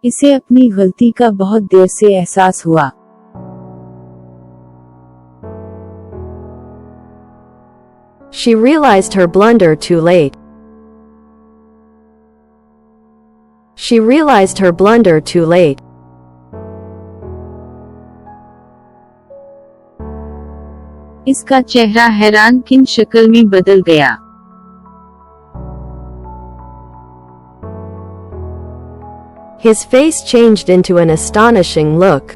इसे अपनी गलती का बहुत देर से एहसास हुआ। She realized her blunder too late. She realized her blunder too late. इसका चेहरा हैरान किन शक्ल में बदल गया। His face changed into an astonishing look.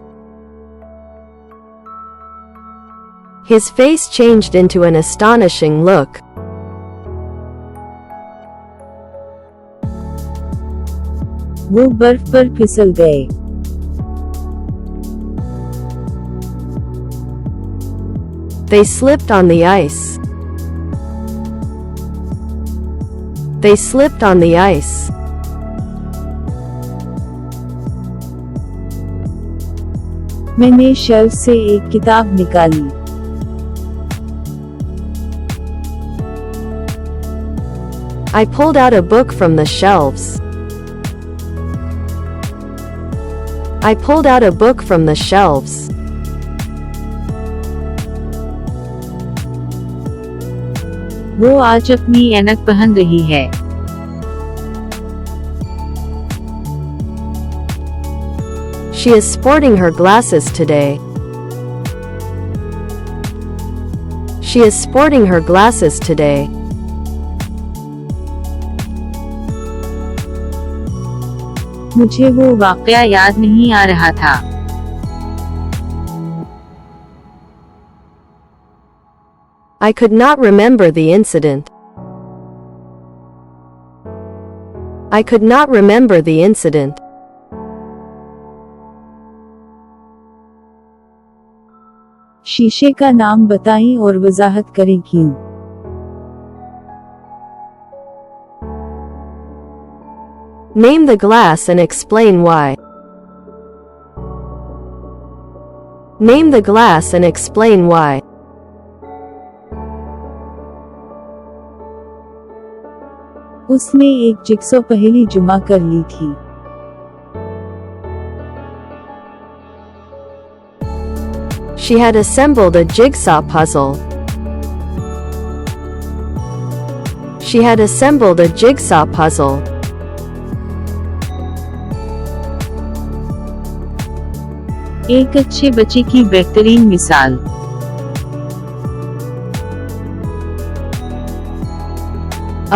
His face changed into an astonishing look. वो बर्फ पर फिसल गए। They slipped on the ice. They slipped on the ice. मैंने शेल्फ से एक किताब निकाली। I pulled out a book from the shelves. I pulled out a book from the shelves. वो आज अपनी ऐनक पहन रही है। She is sporting her glasses today. She is sporting her glasses today. मुझे वो वाक़या याद नहीं आ रहा था। I could not remember the incident. I could not remember the incident. शीशे का नाम बताएं और वजाहत करें क्यों। Name the glass and explain why. Name the glass and explain why. उसने एक जिक्सॉ पहली जमा कर ली थी। She had assembled a jigsaw puzzle. She had assembled a jigsaw puzzle. एक अच्छे बच्चे की बेहतरीन मिसाल।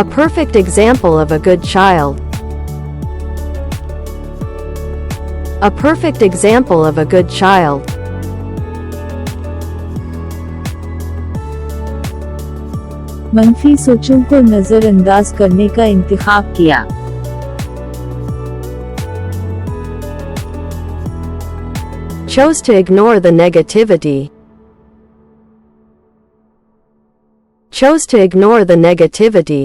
A perfect example of a good child. A perfect example of a good child. मनफी सोचों को नजरअंदाज करने का इंतखाब किया। Chose to ignore the negativity. Chose to ignore the negativity.